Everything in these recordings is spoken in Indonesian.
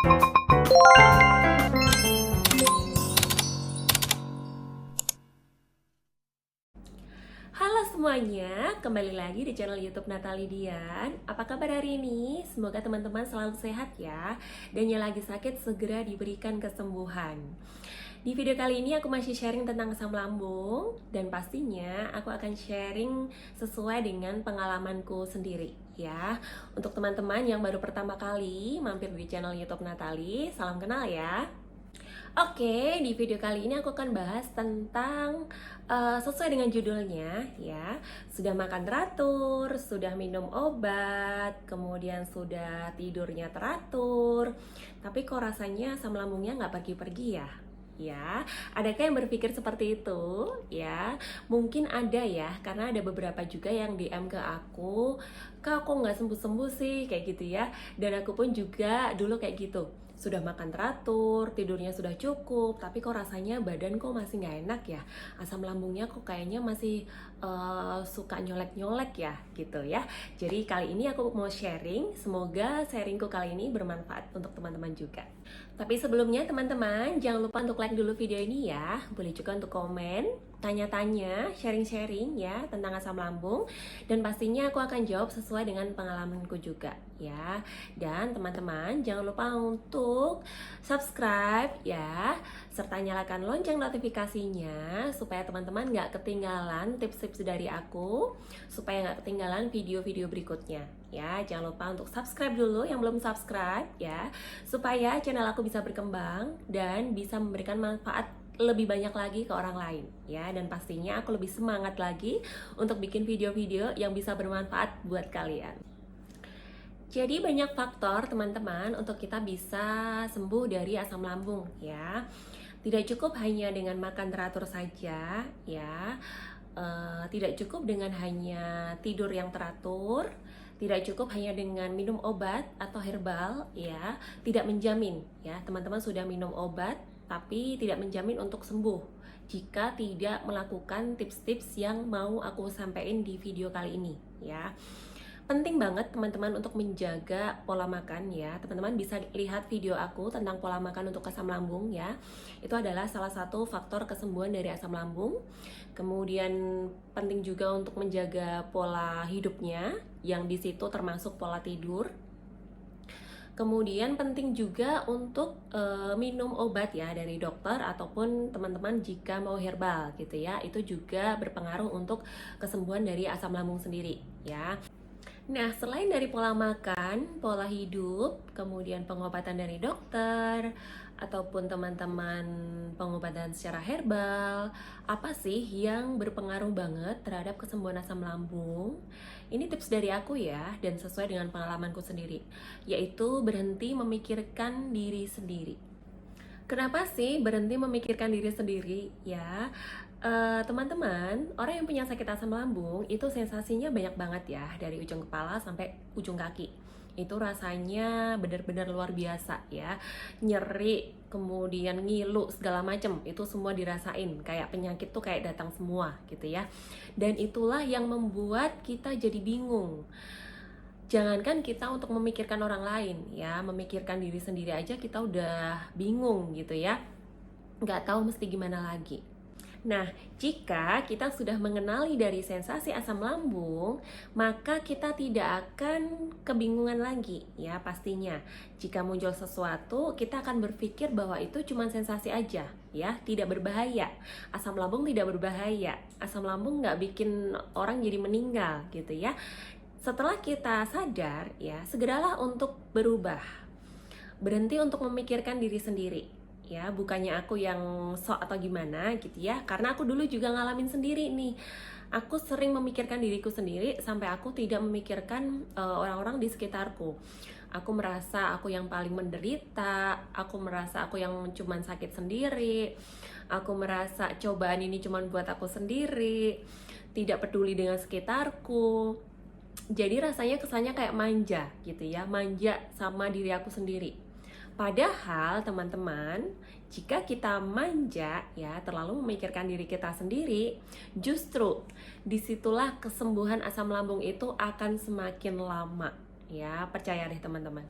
Halo semuanya, kembali lagi di channel YouTube Natali Dian. Apa kabar hari ini? Semoga teman-teman selalu sehat ya. Dan yang lagi sakit segera diberikan kesembuhan. Di video kali ini aku masih sharing tentang asam lambung. Dan pastinya aku akan sharing sesuai dengan pengalamanku sendiri ya. Untuk teman-teman yang baru pertama kali mampir di channel YouTube Natali, salam kenal ya. Oke, di video kali ini aku akan bahas tentang sesuai dengan judulnya ya. Sudah makan teratur, sudah minum obat, kemudian sudah tidurnya teratur, tapi kok rasanya asam lambungnya nggak pergi-pergi ya? Ya, adakah yang berpikir seperti itu? Ya, mungkin ada ya, karena ada beberapa juga yang DM ke aku, "Kak, kok nggak sembuh-sembuh sih?" Kayak gitu ya. Dan aku pun juga dulu kayak gitu. Sudah makan teratur, tidurnya sudah cukup, tapi kok rasanya badan kok masih nggak enak ya? Asam lambungnya kok kayaknya masih suka nyolek-nyolek ya, gitu ya. Jadi kali ini aku mau sharing, semoga sharingku kali ini bermanfaat untuk teman-teman juga. Tapi sebelumnya teman-teman, jangan lupa untuk like dulu video ini ya. Boleh juga untuk komen, tanya-tanya, sharing-sharing ya tentang asam lambung. Dan pastinya aku akan jawab sesuai dengan pengalamanku juga ya. Dan teman-teman jangan lupa untuk subscribe ya, serta nyalakan lonceng notifikasinya supaya teman-teman nggak ketinggalan tips-tips dari aku, supaya nggak ketinggalan video-video berikutnya ya. Jangan lupa untuk subscribe dulu yang belum subscribe ya, supaya channel aku bisa berkembang dan bisa memberikan manfaat lebih banyak lagi ke orang lain ya. Dan pastinya aku lebih semangat lagi untuk bikin video-video yang bisa bermanfaat buat kalian. Jadi banyak faktor teman-teman untuk kita bisa sembuh dari asam lambung ya. Tidak cukup hanya dengan makan teratur saja ya. Tidak cukup dengan hanya tidur yang teratur, tidak cukup hanya dengan minum obat atau herbal ya. Tidak menjamin ya, teman-teman sudah minum obat tapi tidak menjamin untuk sembuh jika tidak melakukan tips-tips yang mau aku sampaikan di video kali ini ya. Penting banget teman-teman untuk menjaga pola makan ya. Teman-teman bisa lihat video aku tentang pola makan untuk asam lambung ya. Itu adalah salah satu faktor kesembuhan dari asam lambung. Kemudian penting juga untuk menjaga pola hidupnya, yang di situ termasuk pola tidur. Kemudian penting juga untuk minum obat ya dari dokter ataupun teman-teman jika mau herbal gitu ya. Itu juga berpengaruh untuk kesembuhan dari asam lambung sendiri ya. Nah, selain dari pola makan, pola hidup, kemudian pengobatan dari dokter, ataupun teman-teman pengobatan secara herbal, apa sih yang berpengaruh banget terhadap kesembuhan asam lambung? Ini tips dari aku ya, dan sesuai dengan pengalamanku sendiri, yaitu berhenti memikirkan diri sendiri. Kenapa sih berhenti memikirkan diri sendiri? Ya, teman-teman, orang yang punya sakit asam lambung itu sensasinya banyak banget ya, dari ujung kepala sampai ujung kaki. Itu rasanya benar-benar luar biasa ya. Nyeri, kemudian ngilu, segala macem, itu semua dirasain. Kayak penyakit tuh kayak datang semua gitu ya. Dan itulah yang membuat kita jadi bingung. Jangankan kita untuk memikirkan orang lain ya, memikirkan diri sendiri aja kita udah bingung gitu ya, nggak tahu mesti gimana lagi. Nah, jika kita sudah mengenali dari sensasi asam lambung, maka kita tidak akan kebingungan lagi ya pastinya. Jika muncul sesuatu, kita akan berpikir bahwa itu cuma sensasi aja ya, tidak berbahaya. Asam lambung tidak berbahaya, asam lambung nggak bikin orang jadi meninggal gitu ya. Setelah kita sadar ya, segeralah untuk berubah. Berhenti untuk memikirkan diri sendiri. Ya, bukannya aku yang sok atau gimana gitu ya. Karena aku dulu juga ngalamin sendiri nih. Aku sering memikirkan diriku sendiri sampai aku tidak memikirkan orang-orang di sekitarku. Aku merasa aku yang paling menderita, aku merasa aku yang cuman sakit sendiri. Aku merasa cobaan ini cuman buat aku sendiri, tidak peduli dengan sekitarku. Jadi rasanya kesannya kayak manja gitu ya, manja sama diri aku sendiri. Padahal teman-teman, jika kita manja ya, terlalu memikirkan diri kita sendiri, justru disitulah kesembuhan asam lambung itu akan semakin lama ya, percaya deh teman-teman.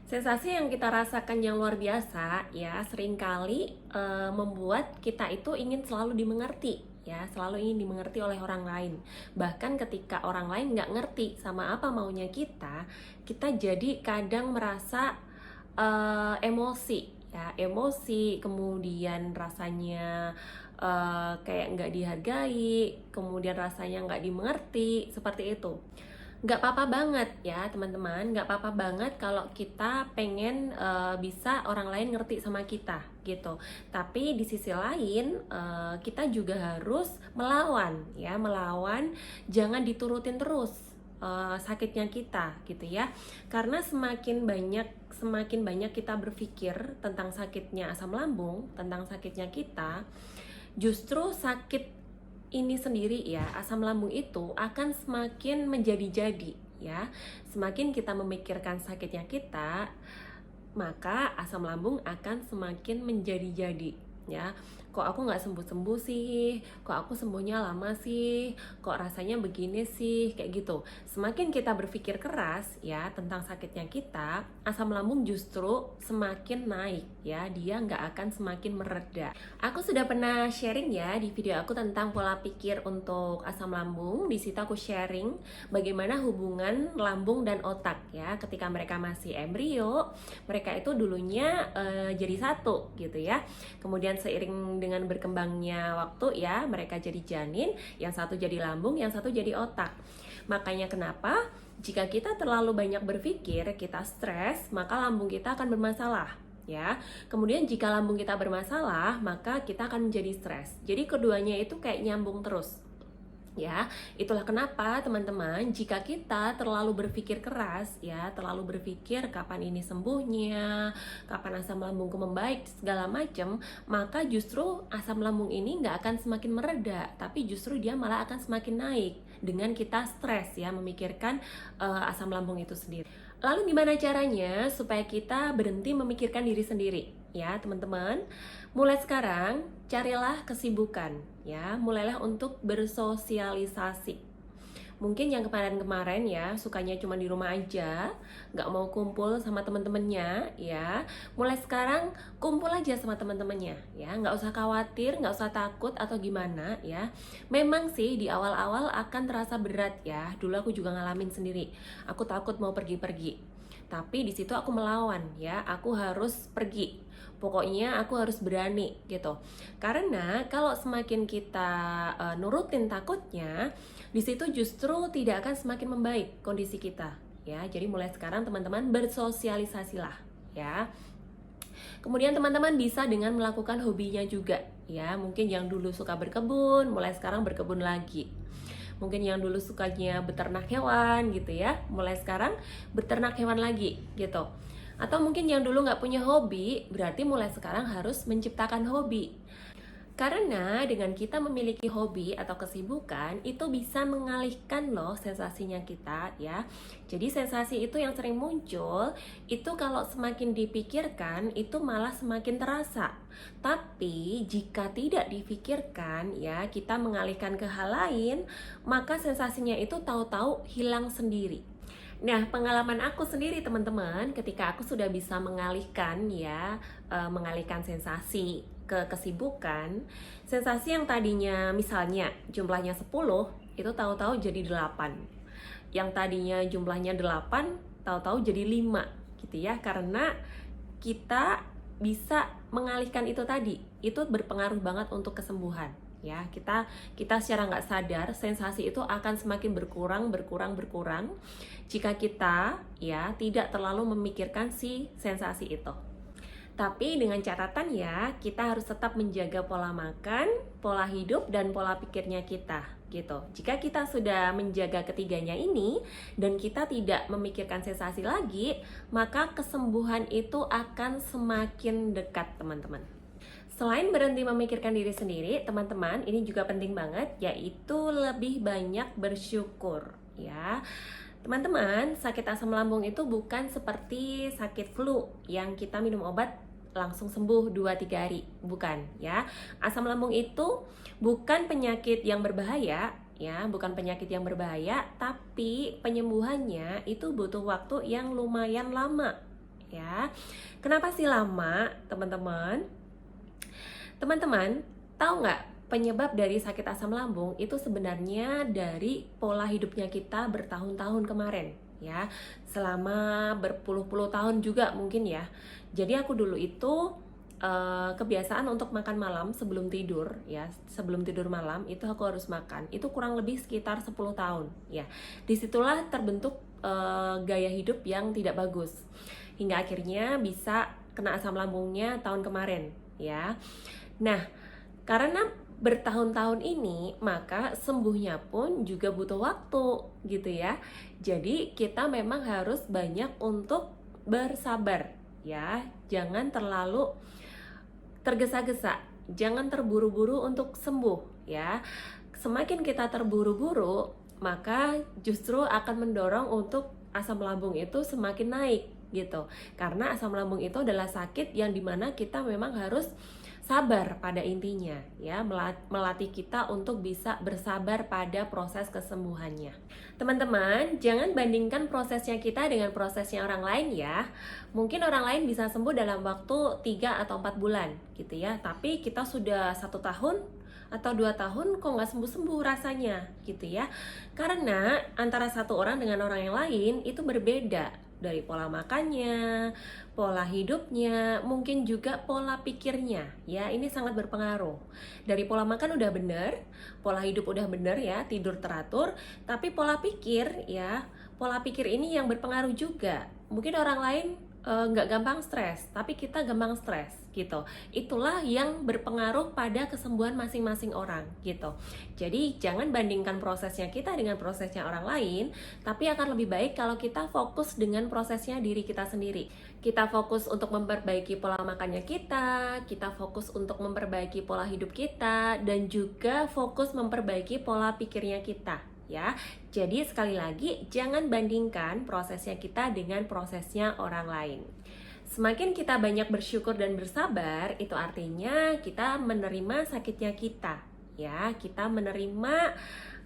Sensasi yang kita rasakan yang luar biasa ya seringkali membuat kita itu ingin selalu dimengerti ya, selalu ingin dimengerti oleh orang lain. Bahkan ketika orang lain nggak ngerti sama apa maunya kita jadi kadang merasa emosi ya, emosi, kemudian rasanya kayak nggak dihargai, kemudian rasanya nggak dimengerti, seperti itu. Nggak apa-apa banget ya teman-teman, nggak apa-apa banget kalau kita pengen bisa orang lain ngerti sama kita gitu. Tapi di sisi lain kita juga harus melawan ya, melawan, jangan diturutin terus sakitnya kita gitu ya. Karena semakin banyak kita berpikir tentang sakitnya asam lambung, tentang sakitnya kita, justru sakit ini sendiri ya, asam lambung itu akan semakin menjadi-jadi ya. Semakin kita memikirkan sakitnya kita, maka asam lambung akan semakin menjadi-jadi ya. Kok aku nggak sembuh-sembuh sih, kok aku sembuhnya lama sih, kok rasanya begini sih, kayak gitu. Semakin kita berpikir keras ya tentang sakitnya kita, asam lambung justru semakin naik ya, dia nggak akan semakin mereda. Aku sudah pernah sharing ya di video aku tentang pola pikir untuk asam lambung. Di situ aku sharing bagaimana hubungan lambung dan otak ya ketika mereka masih embrio. Mereka itu dulunya jadi satu gitu ya. Kemudian seiring dengan berkembangnya waktu ya, mereka jadi janin, yang satu jadi lambung, yang satu jadi otak. Makanya kenapa jika kita terlalu banyak berpikir, kita stres, maka lambung kita akan bermasalah ya. Kemudian jika lambung kita bermasalah, maka kita akan menjadi stres. Jadi keduanya itu kayak nyambung terus. Ya, itulah kenapa teman-teman, jika kita terlalu berpikir keras ya, terlalu berpikir kapan ini sembuhnya, kapan asam lambungku membaik segala macam, maka justru asam lambung ini nggak akan semakin mereda, tapi justru dia malah akan semakin naik dengan kita stres ya, memikirkan asam lambung itu sendiri. Lalu gimana caranya supaya kita berhenti memikirkan diri sendiri? Ya teman-teman, mulai sekarang carilah kesibukan ya, mulailah untuk bersosialisasi. Mungkin yang kemarin-kemarin ya sukanya cuma di rumah aja, nggak mau kumpul sama teman-temannya ya, mulai sekarang kumpul aja sama teman-temannya ya, nggak usah khawatir, nggak usah takut atau gimana ya. Memang sih di awal-awal akan terasa berat ya, dulu aku juga ngalamin sendiri, aku takut mau pergi-pergi, tapi di situ aku melawan ya, aku harus pergi. Pokoknya aku harus berani gitu. Karena kalau semakin kita nurutin takutnya, di situ justru tidak akan semakin membaik kondisi kita ya. Jadi mulai sekarang teman-teman bersosialisasilah ya. Kemudian teman-teman bisa dengan melakukan hobinya juga ya. Mungkin yang dulu suka berkebun, mulai sekarang berkebun lagi. Mungkin yang dulu sukanya beternak hewan gitu ya, mulai sekarang beternak hewan lagi gitu. Atau mungkin yang dulu nggak punya hobi, berarti mulai sekarang harus menciptakan hobi. Karena dengan kita memiliki hobi atau kesibukan, itu bisa mengalihkan loh sensasinya kita ya. Jadi sensasi itu yang sering muncul, itu kalau semakin dipikirkan, itu malah semakin terasa. Tapi jika tidak dipikirkan ya, kita mengalihkan ke hal lain, maka sensasinya itu tahu-tahu hilang sendiri. Nah, pengalaman aku sendiri teman-teman, ketika aku sudah bisa mengalihkan ya, mengalihkan sensasi ke kesibukan, sensasi yang tadinya misalnya jumlahnya 10, itu tahu-tahu jadi 8. Yang tadinya jumlahnya 8, tahu-tahu jadi 5 gitu ya, karena kita bisa mengalihkan itu tadi, itu berpengaruh banget untuk kesembuhan. Ya, kita secara nggak sadar sensasi itu akan semakin berkurang jika kita ya tidak terlalu memikirkan si sensasi itu. Tapi dengan catatan ya, kita harus tetap menjaga pola makan, pola hidup, dan pola pikirnya kita gitu. Jika kita sudah menjaga ketiganya ini dan kita tidak memikirkan sensasi lagi, maka kesembuhan itu akan semakin dekat teman-teman. Selain berhenti memikirkan diri sendiri, teman-teman, ini juga penting banget, yaitu lebih banyak bersyukur ya. Teman-teman, sakit asam lambung itu bukan seperti sakit flu yang kita minum obat langsung sembuh 2-3 hari, bukan ya. Asam lambung itu bukan penyakit yang berbahaya ya, bukan penyakit yang berbahaya, tapi penyembuhannya itu butuh waktu yang lumayan lama ya. Kenapa sih lama, teman-teman? Teman-teman, tahu nggak penyebab dari sakit asam lambung itu sebenarnya dari pola hidupnya kita bertahun-tahun kemarin, ya. Selama berpuluh-puluh tahun juga mungkin ya. Jadi aku dulu itu kebiasaan untuk makan malam sebelum tidur, ya. Sebelum tidur malam itu aku harus makan. Itu kurang lebih sekitar 10 tahun, ya. Disitulah terbentuk gaya hidup yang tidak bagus. Hingga akhirnya bisa kena asam lambungnya tahun kemarin, ya. Nah, karena bertahun-tahun ini, maka sembuhnya pun juga butuh waktu, gitu ya. Jadi, kita memang harus banyak untuk bersabar, ya. Jangan terlalu tergesa-gesa, jangan terburu-buru untuk sembuh, ya. Semakin kita terburu-buru, maka justru akan mendorong untuk asam lambung itu semakin naik, gitu. Karena asam lambung itu adalah sakit yang dimana kita memang harus sabar pada intinya, ya, melatih kita untuk bisa bersabar pada proses kesembuhannya. Teman-teman, jangan bandingkan prosesnya kita dengan prosesnya orang lain ya. Mungkin orang lain bisa sembuh dalam waktu 3 atau 4 bulan gitu ya, tapi kita sudah 1 tahun atau 2 tahun kok nggak sembuh-sembuh rasanya gitu ya. Karena antara satu orang dengan orang yang lain itu berbeda. Dari pola makannya, pola hidupnya, mungkin juga pola pikirnya, ya ini sangat berpengaruh. Dari pola makan udah bener, pola hidup udah bener ya, tidur teratur, tapi pola pikir ya, pola pikir ini yang berpengaruh juga. Mungkin orang lain nggak gampang stres, tapi kita gampang stres gitu. Itulah yang berpengaruh pada kesembuhan masing-masing orang gitu. Jadi jangan bandingkan prosesnya kita dengan prosesnya orang lain, tapi akan lebih baik kalau kita fokus dengan prosesnya diri kita sendiri. Kita fokus untuk memperbaiki pola makannya kita fokus untuk memperbaiki pola hidup kita, dan juga fokus memperbaiki pola pikirnya kita. Ya, jadi sekali lagi jangan bandingkan prosesnya kita dengan prosesnya orang lain. Semakin kita banyak bersyukur dan bersabar, itu artinya kita menerima sakitnya kita, ya. Kita menerima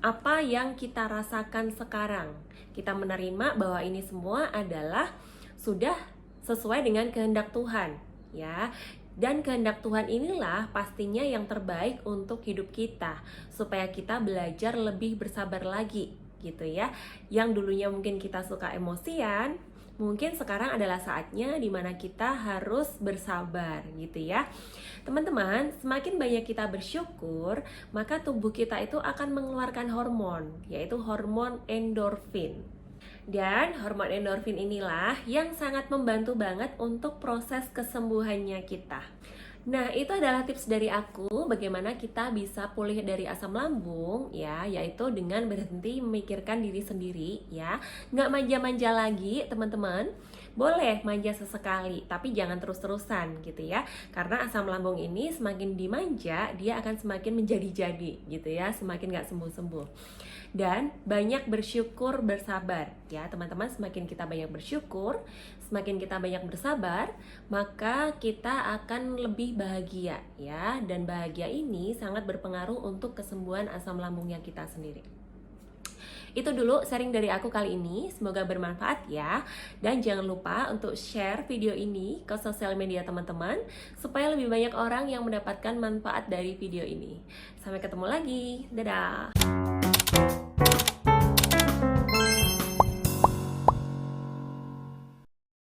apa yang kita rasakan sekarang. Kita menerima bahwa ini semua adalah sudah sesuai dengan kehendak Tuhan, ya. Dan kehendak Tuhan inilah pastinya yang terbaik untuk hidup kita, supaya kita belajar lebih bersabar lagi gitu ya. Yang dulunya mungkin kita suka emosian, mungkin sekarang adalah saatnya dimana kita harus bersabar gitu ya. Teman-teman, semakin banyak kita bersyukur, maka tubuh kita itu akan mengeluarkan hormon, yaitu hormon endorfin. Dan hormon endorfin inilah yang sangat membantu banget untuk proses kesembuhannya kita. Nah, itu adalah tips dari aku bagaimana kita bisa pulih dari asam lambung ya, yaitu dengan berhenti memikirkan diri sendiri ya. Nggak manja-manja lagi teman-teman. Boleh manja sesekali, tapi jangan terus-terusan gitu ya. Karena asam lambung ini semakin dimanja, dia akan semakin menjadi-jadi gitu ya, semakin nggak sembuh-sembuh. Dan banyak bersyukur, bersabar ya teman-teman. Semakin kita banyak bersyukur, semakin kita banyak bersabar, maka kita akan lebih bahagia ya. Dan bahagia ini sangat berpengaruh untuk kesembuhan asam lambungnya kita sendiri. Itu dulu sharing dari aku kali ini, semoga bermanfaat ya. Dan jangan lupa untuk share video ini ke sosial media teman-teman, supaya lebih banyak orang yang mendapatkan manfaat dari video ini. Sampai ketemu lagi, dadah.